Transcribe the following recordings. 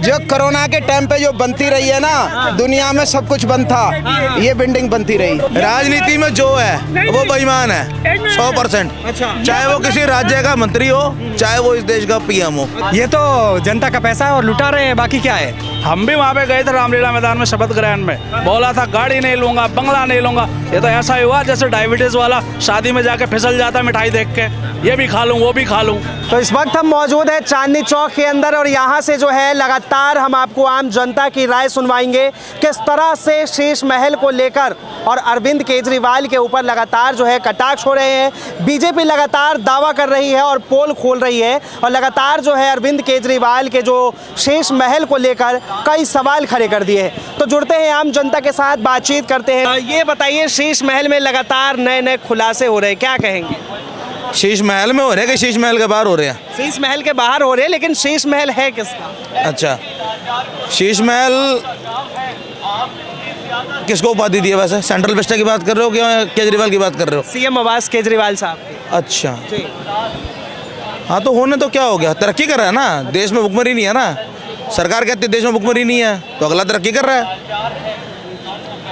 जो कोरोना के टाइम पे जो बनती रही है ना, दुनिया में सब कुछ बंद था, ये बिल्डिंग बनती रही। राजनीति में जो है वो बेईमान है 100%। चाहे वो किसी राज्य का मंत्री हो, चाहे वो इस देश का पीएम हो। ये तो जनता का पैसा है और लुटा रहे हैं, बाकी क्या है। हम भी वहाँ पे गए थे रामलीला मैदान में शपथ ग्रहण में, बोला था गाड़ी नहीं लूंगा, बंगला नहीं लूंगा। ये तो ऐसा ही हुआ जैसे डायबिटीज वाला शादी में जाके फिसल जाता मिठाई देख के, ये भी खा लूं वो भी खा लूं। तो इस वक्त हम मौजूद है चांदनी चौक के अंदर और यहाँ से जो है लगातार हम आपको आम जनता की राय सुनवाएंगे किस तरह से शीश महल को लेकर और अरविंद केजरीवाल के ऊपर लगातार जो है कटाक्ष हो रहे हैं। बीजेपी लगातार दावा कर रही है और पोल खोल रही है और लगातार जो है अरविंद केजरीवाल के जो शीश महल को लेकर कई सवाल खड़े कर दिए हैं। तो जुड़ते हैं आम जनता के साथ, बातचीत करते हैं। ये बताइए, शीश महल में लगातार नए नए खुलासे हो रहे हैं, क्या कहेंगे? शीश महल में हो रहे हैं कि शीश महल के बाहर हो रहे हैं? शीश महल के बाहर हो रहे हैं, लेकिन शीश महल है किसका? अच्छा, शीश महल किसको उपाधि दी है वैसे? सेंट्रल विस्टा की बात कर रहे हो कि केजरीवाल की बात कर रहे हो? सीएम आवास केजरीवाल साहब की। अच्छा, हाँ तो होने तो क्या हो गया, तरक्की कर रहा है ना देश में, भुखमरी नहीं है ना। सरकार कहती है देश में भुखमरी नहीं है, तो अगला तरक्की कर रहा है।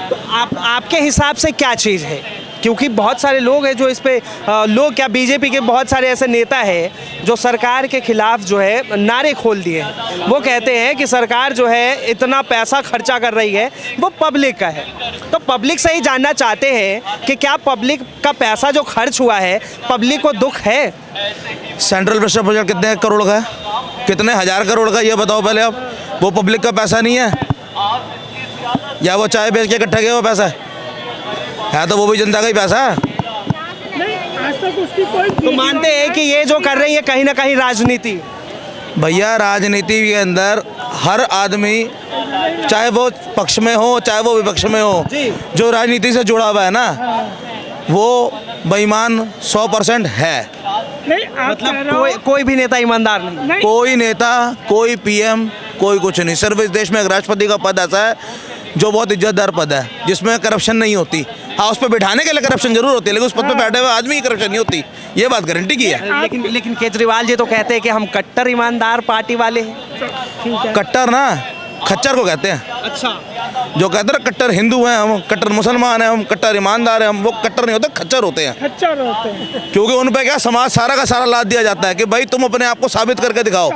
तो आपके हिसाब से क्या चीज़ है? क्योंकि बहुत सारे लोग हैं जो इस पे लोग क्या बीजेपी के बहुत सारे ऐसे नेता हैं जो सरकार के खिलाफ जो है नारे खोल दिए हैं। वो कहते हैं कि सरकार जो है इतना पैसा खर्चा कर रही है वो पब्लिक का है। तो पब्लिक से ही जानना चाहते हैं कि क्या पब्लिक का पैसा जो खर्च हुआ है पब्लिक को दुख है? सेंट्रल विस्टा प्रोजेक्ट कितने करोड़ का है, कितने हजार करोड़ का, ये बताओ पहले आप। वो पब्लिक का पैसा नहीं है या वो चाय बेच के इकट्ठा किया वो पैसा है तो वो भी जनता का ही पैसा है। तो मानते हैं कि ये जो कर रही है कहीं ना कहीं राजनीति? भैया, राजनीति के अंदर हर आदमी, चाहे वो पक्ष में हो चाहे वो विपक्ष में हो, जो राजनीति से जुड़ा हुआ है ना, वो बेईमान 100% है। मतलब कोई भी नेता ईमानदार नहीं? कोई नेता, कोई पीएम, कोई कुछ नहीं। सिर्फ इस देश में एक राष्ट्रपति का पद ऐसा है जो बहुत इज्जतदार पद है, जिसमें करप्शन नहीं होती। हाँ, उस पर बैठाने के लिए करप्शन जरूर होती है, लेकिन उस पद पर बैठे हुए आदमी की करप्शन नहीं होती, ये बात गारंटी की है। लेकिन केजरीवाल जी तो कहते हैं कि हम कट्टर ईमानदार पार्टी वाले हैं। कट्टर ना खच्चर को कहते हैं। अच्छा, जो कहते हैं कट्टर हिंदू हैं हम, कट्टर मुसलमान हैं हम, कट्टर ईमानदार हैं हम, वो कट्टर नहीं होते, खच्चर होते हैं। खच्चर होते हैं क्योंकि उन पे क्या समाज सारा का सारा लाद दिया जाता है कि भाई तुम अपने आप को साबित करके दिखाओ।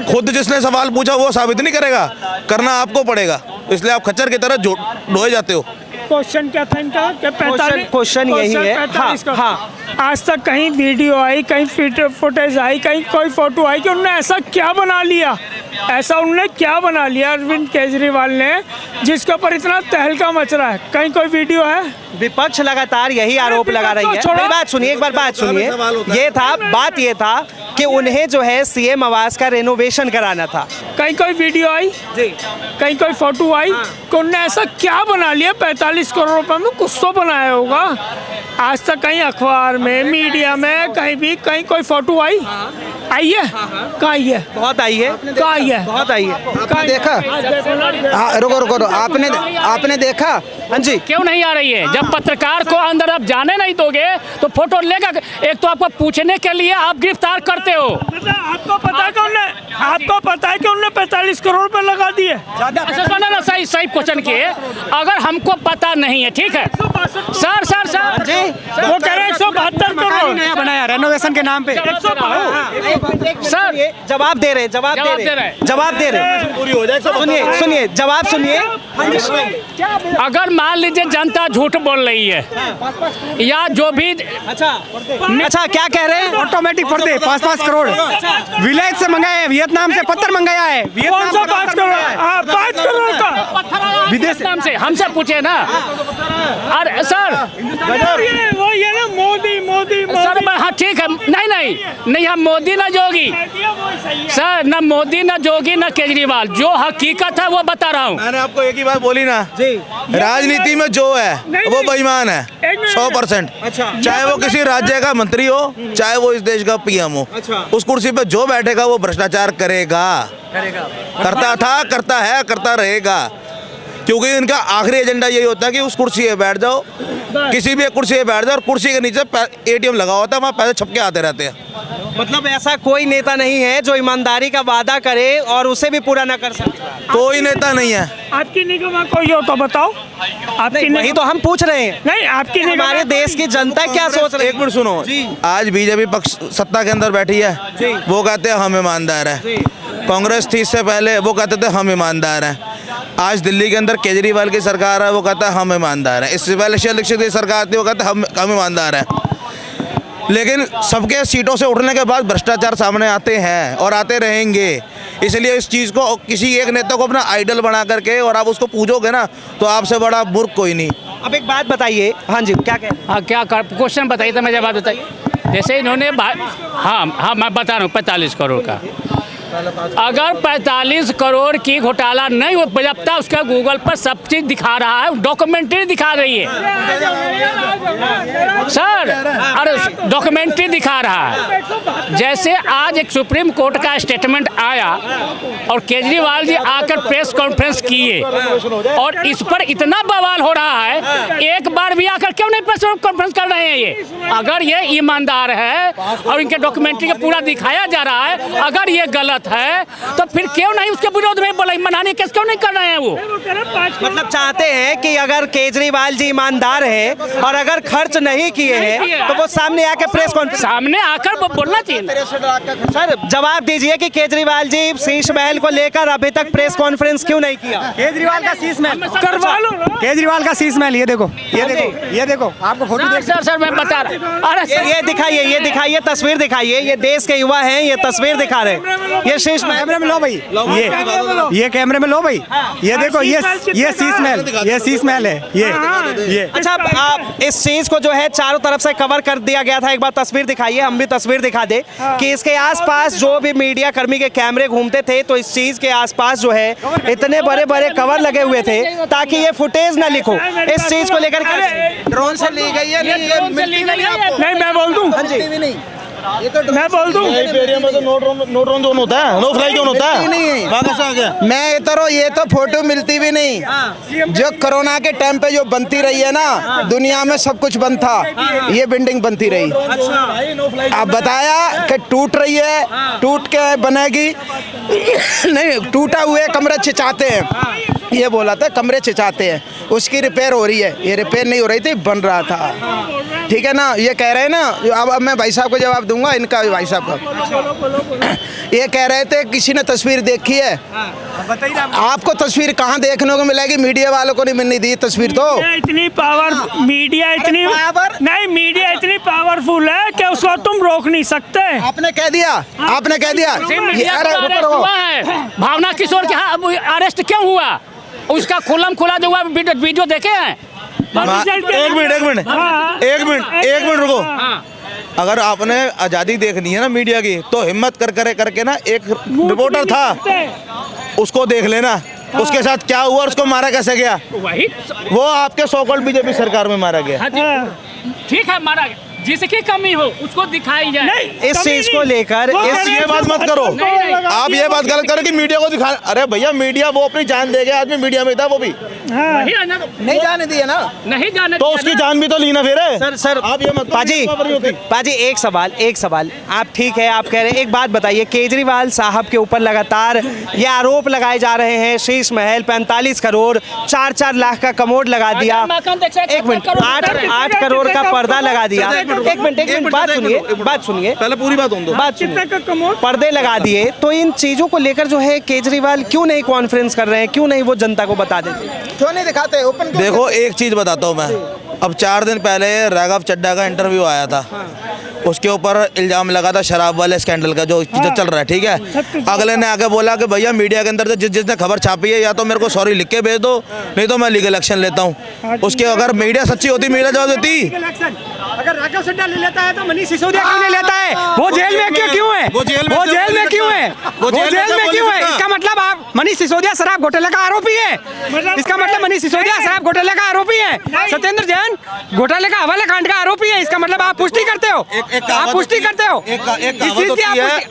खुद जिसने सवाल पूछा वो साबित नहीं करेगा, करना आपको पड़ेगा, इसलिए आप खच्चर की तरह ढोए जाते हो। क्वेश्चन क्या था इनका? क्वेश्चन यही है। हाँ, आज तक कहीं वीडियो आई, कहीं फुटेज आई, कहीं कोई फोटो आई कि उन्होंने ऐसा क्या बना लिया, ऐसा उन्होंने क्या बना लिया अरविंद केजरीवाल ने जिसके ऊपर इतना तहलका मच रहा है? कहीं कोई वीडियो है? विपक्ष लगातार यही आरोप लगा रही है। मेरी बात सुनिए, एक बार बात सुनिए। बात ये था कि उन्हें जो है सीएम आवास का रेनोवेशन कराना था। कहीं कोई वीडियो आई जी, कहीं कोई फोटो आई कि उन्होंने ऐसा क्या बना लिया? 45 करोड़ रुपए में कुछ तो बनाया होगा। आज तक कहीं अखबार में, मीडिया में, कहीं भी कहीं कोई फोटो आई है? कहाँ आई है? बहुत आई है। कहाँ आई है? बहुत आई है। आपने देखा? हाँ, रुको, आपने देखा? हाँ जी। क्यों नहीं आ रही है? जब पत्रकार को अंदर आप जाने नहीं दोगे तो फोटो लेगा। एक तो आपको पूछने के लिए आप गिरफ्तार करते हो। आपको पता है कि उन्होंने 45 करोड़ रुपए लगा दिए? सही क्वेश्चन किए। अगर हमको पता नहीं है, ठीक है सर जी, वो कह रहे हैं 172 करोड़ नया बनाया रेनोवेशन के नाम पे। सर जवाब दे रहे सुनिए जवाब सुनिए। अगर मान लीजिए जनता झूठ बोल रही है या जो भी, अच्छा क्या कह रहे हैं? ऑटोमेटिक पड़ते 5-5 करोड़ विलेज से मंगाया है, वियतनाम से पत्थर मंगाया है। कौन सा 5 करोड़? 5 करोड़ का विदेश से हमसे पूछे ना। अरे सर वो ये ना मोदी सर, हाँ ठीक है, नहीं हम मोदी ना जोगी सर, ना मोदी ना जोगी ना केजरीवाल, जो हकीकत है वो बता रहा हूँ। मैंने आपको एक ही बात बोली ना जी, राजनीति में जो है वो बेईमान है 100%। चाहे वो किसी राज्य का मंत्री हो, चाहे वो इस देश का पीएम हो, उस कुर्सी पे जो बैठेगा वो भ्रष्टाचार करेगा, करता था, करता है, करता रहेगा। क्योंकि इनका आखिरी एजेंडा यही होता है कि उस कुर्सी पे बैठ जाओ, किसी भी एक कुर्सी पे बैठ जाओ और कुर्सी के नीचे एटीएम लगा होता है, वहाँ पैसे छपके आते रहते हैं। मतलब ऐसा कोई नेता नहीं है जो ईमानदारी का वादा करे और उसे भी पूरा ना कर सके। कोई नेता नहीं है। आपकी निगाह में कोई हो तो बताओ। आपकी वही तो हम पूछ रहे हैं। नहीं, आपकी निगाह में हमारे देश की जनता क्या सोच रही है? एक मिनट सुनो, आज बीजेपी पक्ष सत्ता के अंदर बैठी है, वो कहते हैं हम ईमानदार है। कांग्रेस थी इससे पहले, वो कहते थे हम ईमानदार हैं। आज दिल्ली के अंदर केजरीवाल की सरकार है, वो कहता है हम ईमानदार हैं। इससे पहले शीला दीक्षित की सरकार थी, वो कहते हम ईमानदार हैं। लेकिन सबके सीटों से उठने के बाद भ्रष्टाचार सामने आते हैं और आते रहेंगे। इसलिए इस चीज़ को किसी एक नेता को अपना आइडल बना करके और आप उसको पूजोगे ना, तो आपसे बड़ा मूर्ख कोई नहीं। अब एक बात बताइए। हाँ जी, क्या कह? हाँ, क्या क्वेश्चन बताइए तो मैं जवाब बताइए। जैसे इन्होंने हाँ मैं बता रहा हूँ 45 करोड़ का। अगर 45 करोड़ की घोटाला नहीं हो, जब तक उसका गूगल पर सब चीज दिखा रहा है, डॉक्यूमेंट्री दिखा रही है सर, अरे डॉक्यूमेंट्री दिखा रहा है। जैसे आज एक सुप्रीम कोर्ट का स्टेटमेंट आया और केजरीवाल जी आकर प्रेस कॉन्फ्रेंस किए और इस पर इतना बवाल हो रहा है, एक बार भी आकर क्यों नहीं प्रेस कॉन्फ्रेंस कर रहे हैं ये? अगर ये ईमानदार है और इनके डॉक्यूमेंट्री का पूरा दिखाया जा रहा है, अगर ये गलत है तो फिर क्यों नहीं उसके विरोध में बोला, मनाने केस क्यों नहीं कर रहे हैं वो? मतलब चाहते हैं कि अगर केजरीवाल जी ईमानदार है और अगर खर्च नहीं किए हैं तो वो सामने आके प्रेस कॉन्फ्रेंस सामने आकर वो बोलना चाहिए। सर जवाब दीजिए कि केजरीवाल जी शीश महल को लेकर अभी तक प्रेस कॉन्फ्रेंस क्यों नहीं किया? केजरीवाल का शीश महल करवा लो ना। केजरीवाल का शीश महल, ये देखो, ये देखो आपको फोटो देख। सर मैं बता रहा। अरे ये दिखाइए तस्वीर दिखाइए। ये देश के युवा हैं, ये तस्वीर दिखा रहे हैं। ये शीश महल कैमरे में लो भाई, ये कैमरे में लो भाई, ये देखो, ये शीश महल, ये शीश महल है ये। अच्छा, आप इस चीज को जो है चारों तरफ से कवर कर दिया गया था। एक बार तस्वीर दिखाइए, हम भी तस्वीर दिखा दे कि इसके आसपास जो भी मीडिया कर्मी के कैमरे घूमते थे, तो इस चीज के आसपास जो है इतने बड़े बड़े कवर लगे हुए थे ताकि ये फुटेज ना लिखो। इस चीज को लेकर ड्रोन से ली गई है, नहीं ये मिलती नहीं आपको। नहीं, मैं बोल दूं। हाँ जी, नहीं ये तो मैं बोल दूं। एरिया में तो नो ड्रोन जोन होता है, नो फ्लाई जोन होता है। नहीं बाकी से आ गया। मैं ये तो फोटो मिलती भी नहीं। जो कोरोना के टाइम पे जो बनती रही है ना, दुनिया में सब कुछ बंद था, ये बिल्डिंग बनती रही। अब बताया कि टूट रही है, टूट के बनेगी नहीं, टूटा हुए कमरे चिचाते हैं, ये बोला था कमरे चिचाते हैं, उसकी रिपेयर हो रही है। ये रिपेयर नहीं हो रही थी, बन रहा था। ठीक है ना, ये कह रहे हैं ना। अब मैं भाई साहब को जवाब दूंगा, इनका भाई साहब का। ये कह रहे थे किसी ने तस्वीर देखी है, आपको तस्वीर कहाँ देखने को मिलेगी? मीडिया वालों को नहीं मिलनी दी तस्वीर। तो इतनी पावर मीडिया इतनी नहीं, मीडिया इतनी पावरफुल है कि उसको तुम रोक नहीं सकते। आपने कह दिया, आपने कह दिया। भावना किशोर के अरेस्ट क्यों हुआ? उसका खुला जो हुआ वीडियो देखे हैं? एक मिनट रुको। अगर आपने आज़ादी देखनी है ना मीडिया की, तो हिम्मत करके ना एक रिपोर्टर था, उसको देख लेना उसके साथ क्या हुआ और उसको मारा कैसे गया। वही वो आपके सो कॉल्ड बीजेपी सरकार में मारा गया। ठीक है, मारा गया। जिसकी कमी हो उसको दिखाई जाए। इस चीज को लेकर ये बात मत करो। आप ये बात गलत करो कि मीडिया को दिखा। अरे भैया, मीडिया वो अपनी जान देगा, आदमी मीडिया में था वो भी नहीं जाने दिए ना, नहीं जाने तो उसकी जान भी तो ली ना फिर। सर आप ये मत पाजी एक सवाल आप ठीक है, आप कह रहे हैं। एक बात बताइए, केजरीवाल साहब के ऊपर लगातार ये आरोप लगाए जा रहे हैं, शीश महल 45 करोड़ 4-4 लाख का कमोड लगा दिया। एक मिनट, 8 करोड़ का पर्दा लगा दिया। एक मिनट बात सुनिए, पहले पूरी बात होने दो। पर्दे लगा दिए, तो इन चीजों को लेकर जो है केजरीवाल क्यों नहीं कॉन्फ्रेंस कर रहे हैं? क्यों नहीं वो जनता को बता देते? क्यों नहीं दिखाते ओपन? देखो, एक चीज बताता हूँ मैं। अब 4 दिन पहले राघव चड्ढा का इंटरव्यू आया था, उसके ऊपर इल्जाम लगा था शराब वाले स्कैंडल का जो चल रहा है। ठीक है, अगले ने आके बोला कि भैया मीडिया के अंदर से जिसने खबर छापी है, या तो मेरे को सॉरी लिख के भेज दो, नहीं तो मैं लीगल एक्शन लेता हूँ। उसके अगर मीडिया सच्ची होती, मीडिया जवाब देती। अगर राघव चड्ढा ले लेता है तो मनीष सिसोदिया क्यों नहीं लेता है? वो जेल में क्यों है? वो जेल में क्यों है? इसका मतलब आप मनीष सिसोदिया शराब घोटाले का आरोपी है। इसका मतलब मनीष सिसोदिया शराब घोटाले का आरोपी है। सत्येंद्र जैन घोटाले का हवाला कांड का आरोपी है। इसका मतलब आप पुष्टि करते हो? आप पुष्टि करते हो इस चीज की?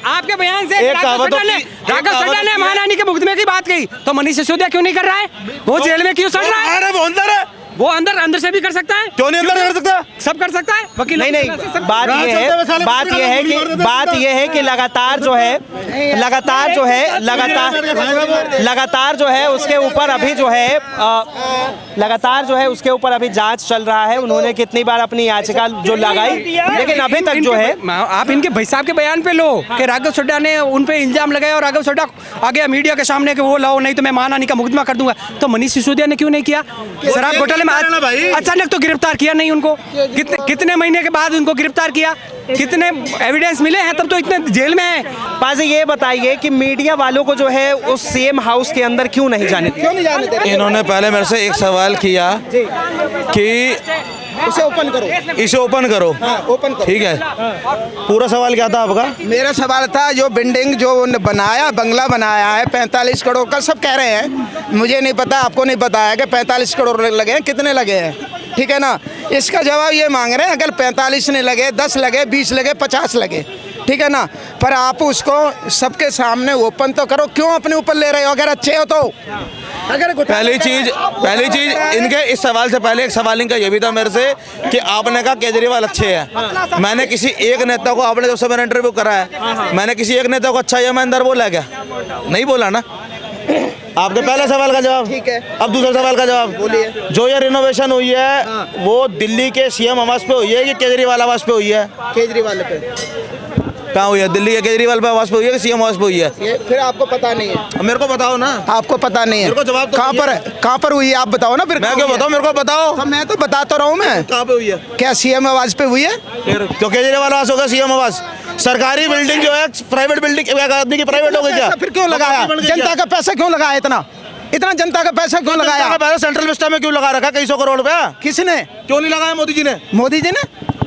आपके बयान से राघव चड्ढा ने महारानी के मुकदमे की बात कही, तो मनीष सिसोदिया क्यों नहीं कर रहा है? वो जेल में क्यों सड़ रहा है? वो अंदर से भी कर सकता है, क्यों नहीं अंदर कर सकता? सब कर सकता है वकील। नहीं नहीं, बात ये है कि लगातार जो है उसके ऊपर अभी उसके ऊपर अभी जांच चल रहा है। उन्होंने कितनी बार अपनी याचिका जो लगाई, लेकिन अभी तक जो है आप इनके भाई साहब के बयान पे लो कि राघव चड्ढा ने उन पे इल्जाम लगाया और राघव चड्ढा आ गया मीडिया के सामने कि वो लाओ नहीं तो मैं मानहानि का मुकदमा कर दूंगा। तो मनीष सिसोदिया ने क्यों नहीं किया? शराब घोटाले में अचानक तो गिरफ्तार किया नहीं उनको, कितने महीने के बाद उनको गिरफ्तार किया, कितने एविडेंस मिले हैं, तब तो इतने जेल में है। पाजी ये बताइए कि मीडिया वालों को जो है उस सीएम हाउस के अंदर क्यों नहीं जाने दिया? इन्होंने पहले मेरे से एक सवाल किया कि इसे ओपन करो, ओपन करो। ठीक है, पूरा सवाल क्या था आपका? मेरा सवाल था जो बिल्डिंग जो बनाया, बंगला बनाया है 45 करोड़ का, सब कह रहे हैं, मुझे नहीं पता, आपको नहीं पता है कि 45 करोड़ लगे हैं, कितने लगे हैं, ठीक है ना? इसका जवाब ये मांग रहे हैं अगर 45 नहीं लगे, 10 लगे, 20 लगे, 50 लगे, ठीक है ना? पर आप उसको सबके सामने ओपन तो करो, क्यों अपने ऊपर ले रहे हो? अगर अच्छे हो तो पहली चीज इनके इस सवाल से पहले एक सवाल इनका ये भी था मेरे से कि आपने कहा केजरीवाल अच्छे हैं। मैंने किसी एक नेता को, आपने जब से मैंने इंटरव्यू करा है, मैंने किसी एक नेता को अच्छा या मैं अंदर बोला क्या? नहीं बोला ना। आपके पहले सवाल का जवाब, ठीक है। अब दूसरे सवाल का जवाब बोलिए। जो ये रिनोवेशन हुई है वो दिल्ली के सीएम आवास पे हुई है कि केजरीवाल आवास पे हुई है? केजरीवाल पे कहाँ हुई है? दिल्ली के केजरीवाल पे आवास पे हुई है कि सीएम आवास पे हुई है? ये फिर आपको पता नहीं है? मेरे को बताओ ना। आपको पता नहीं है? मेरे को जवाब तो कहाँ पर हुई है आप बताओ ना। फिर मैं क्यों बताऊँ? मेरे को बताओ। तो मैं तो बताता रहा हूँ। मैं कहाँ पे हुई है? क्या सीएम आवास पे हुई है? फिर क्यों केजरीवाल आवास होगा सीएम आवास? सरकारी बिल्डिंग जो है प्राइवेट बिल्डिंग आदमी की प्राइवेट हो गई क्या? फिर क्यों लगाया? जनता का पैसा क्यों लगाया? इतना जनता का पैसा क्यों लगाया? पैसा सेंट्रल विस्टा में क्यों लगा रखा कई सौ करोड़ रुपया? किसने? क्यों नहीं लगाया? मोदी जी ने।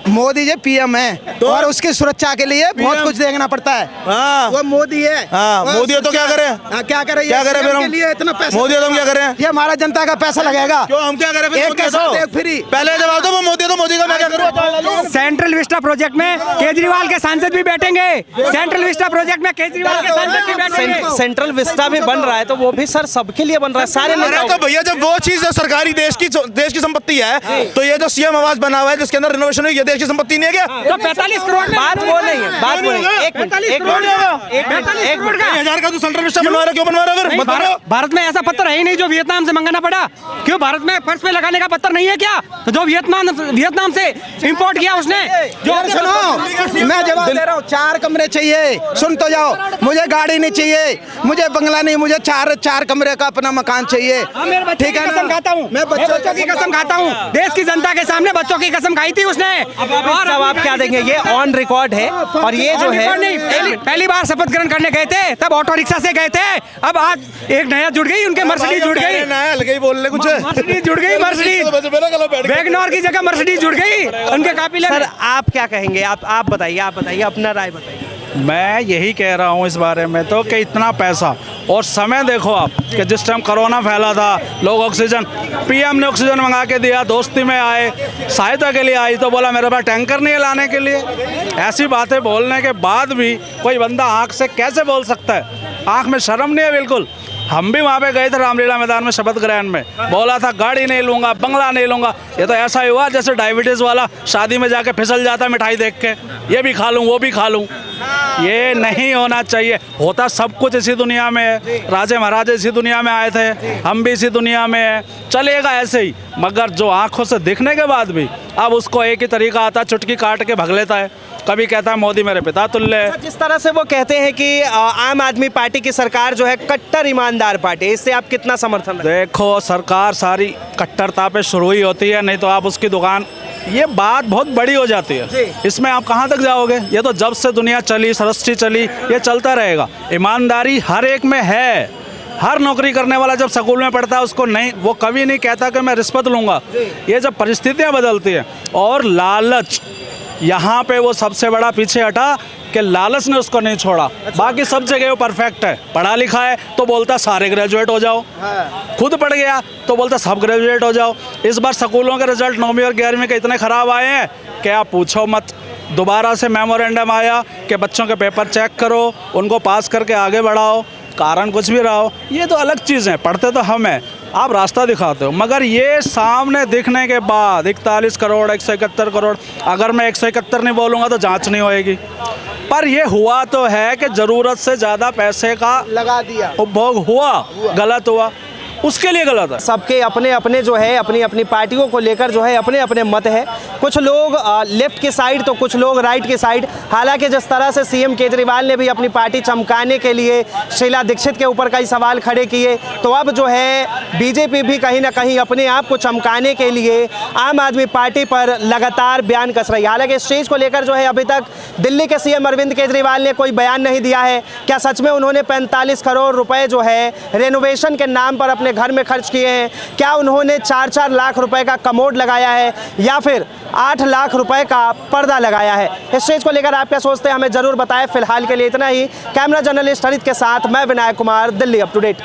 मोदी जी पीएम है तो? और उसकी सुरक्षा के लिए बहुत कुछ देखना पड़ता है। हाँ, वो मोदी है। हाँ, मोदी है तो क्या करे? क्या करे? क्या करे फिर के लिए इतना पैसा? मोदी है तो हम क्या करें? ये हमारा जनता का पैसा लगेगा। क्यों हम क्या करें? एक के साथ एक फ्री। पहले जवाब दो। वो मोदी है तो मोदी का मैं क्या करूँ? सेंट्रल विस्टा प्रोजेक्ट में केजरीवाल के सांसद भी बैठेंगे। सेंट्रल विस्टा प्रोजेक्ट में केजरीवाल के सांसद भी बैठेंगे। सेंट्रल विस्टा भी बन रहा है तो वो भी सर सबके लिए बन रहा है, सारे नेताओं। तो भैया जब वो चीज सरकारी देश की संपत्ति है तो ये जो सीएम आवास बना हुआ है जिसके अंदर रिनोवेशन हुई, ये देश की संपत्ति नहीं है क्या? तो 45 करोड़ में बात वो नहीं है, बात वो नहीं है। एक मिनट 45 करोड़ का 1000 का तो सेंट्रल विस्टा बनवा रहा, क्यों बनवा रहा? फिर भारत में ऐसा पत्थर है ही नहीं जो वियतनाम से मंगाना पड़ा। क्यों भारत में फर्श पे लगाने का पत्थर नहीं है क्या? तो जो वियतनाम से इंपोर्ट किया उसने। जो सुनो, मैं जवाब दे रहा हूँ। 4 कमरे चाहिए, सुन तो जाओ। मुझे गाड़ी नहीं चाहिए, मुझे बंगला नहीं, मुझे 4 कमरे का अपना मकान चाहिए। ठीक है, कसम खाता हूँ मैं, बच्चों की कसम खाता हूँ। देश की जनता के सामने बच्चों की कसम खाई थी उसने। और अब आप क्या देंगे? ये ऑन रिकॉर्ड है और ये जो है पहली बार शपथ ग्रहण करने गए थे तब ऑटो रिक्शा से गए थे। अब आज एक नया जुड़ गई, उनके मर्सिडीज जुड़ गई। नया लगे बोलने कुछ मर्सिडीज जुड़ गई, मर्सिडीज वैगनआर की जगह मर्सिडीज जुड़ गई उनके काफिले में। सर आप क्या कहेंगे? आप बताइए अपना राय बताइए। मैं यही कह रहा हूँ इस बारे में तो कि इतना पैसा और समय देखो आप कि जिस टाइम कोरोना फैला था, लोग ऑक्सीजन, पीएम ने ऑक्सीजन मंगा के दिया, दोस्ती में आए, सहायता के लिए आई तो बोला मेरे पास टैंकर नहीं है लाने के लिए। ऐसी बातें बोलने के बाद भी कोई बंदा आँख से कैसे बोल सकता है? आँख में शर्म नहीं है बिल्कुल। हम भी वहाँ पे गए थे रामलीला मैदान में शपथ ग्रहण में, बोला था गाड़ी नहीं लूँगा, बंगला नहीं लूँगा। ये तो ऐसा ही हुआ जैसे डायबिटीज़ वाला शादी में जाके फिसल जाता मिठाई देख के, ये भी खा लूँ वो भी खा लूँ। ये नहीं होना चाहिए। होता सब कुछ इसी दुनिया में है, राजे महाराजे इसी दुनिया में आए थे, हम भी इसी दुनिया में हैं, चलेगा ऐसे ही। मगर जो आँखों से दिखने के बाद भी अब उसको एक ही तरीका आता है, चुटकी काट के भग लेता है। कभी कहता है मोदी मेरे पिता तुल्य है। जिस तरह से वो कहते हैं कि आम आदमी पार्टी की सरकार जो है कट्टर ईमानदार पार्टी है, इससे आप कितना समर्थन रखते हैं? देखो सरकार सारी कट्टरता पे शुरू ही होती है, नहीं तो आप उसकी दुकान, ये बात बहुत बड़ी हो जाती है। इसमें आप कहाँ तक जाओगे? ये तो जब से दुनिया चली, सृष्टि चली, ये चलता रहेगा। ईमानदारी हर एक में है। हर नौकरी करने वाला जब स्कूल में पढ़ता है उसको नहीं, वो कभी नहीं कहता कि मैं रिश्वत लूँगा। ये जब परिस्थितियाँ बदलती हैं और लालच, यहाँ पे वो सबसे बड़ा पीछे हटा कि लालच ने उसको नहीं छोड़ा। बाकी सब जगह वो परफेक्ट है। पढ़ा लिखा है तो बोलता सारे ग्रेजुएट हो जाओ, खुद पढ़ गया तो बोलता सब ग्रेजुएट हो जाओ। इस बार स्कूलों के रिजल्ट 9वीं और 11वीं के इतने ख़राब आए हैं कि आप पूछो मत। दोबारा से मेमोरेंडम आया कि बच्चों के पेपर चेक करो, उनको पास करके आगे बढ़ाओ, कारण कुछ भी रहा हो। ये तो अलग चीज़ है, पढ़ते तो हम हैं। आप रास्ता दिखाते हो, मगर ये सामने दिखने के बाद 41 करोड़ 171 करोड़, अगर मैं 171 नहीं बोलूँगा तो जांच नहीं होएगी। पर ये हुआ तो है कि ज़रूरत से ज़्यादा पैसे का लगा दिया, उपभोग हुआ, गलत हुआ, उसके लिए गलत है। सबके अपने अपने जो है अपनी अपनी पार्टियों को लेकर जो है अपने अपने मत है। कुछ लोग लेफ्ट की साइड तो कुछ लोग राइट की साइड। हालांकि जिस तरह से सीएम केजरीवाल ने भी अपनी पार्टी चमकाने के लिए शीला दीक्षित के ऊपर कई सवाल खड़े किए, तो अब जो है बीजेपी भी कहीं ना कहीं अपने आप को चमकाने के लिए आम आदमी पार्टी पर लगातार बयान कस रही है। हालांकि इस चीज़ को लेकर जो है अभी तक दिल्ली के सीएम अरविंद केजरीवाल ने कोई बयान नहीं दिया है। क्या सच में उन्होंने 45 करोड़ रुपए जो है रेनोवेशन के नाम पर अपने घर में खर्च किए हैं? क्या उन्होंने 4-4 लाख रुपए का कमोड लगाया है या फिर 8 लाख रुपए का पर्दा लगाया है? इस चीज़ को लेकर आप क्या सोचते हैं हमें जरूर बताएं। फिलहाल के लिए इतना ही। कैमरा जर्नलिस्ट हरित के साथ मैं Vinayak Kumar, Delhi up to date.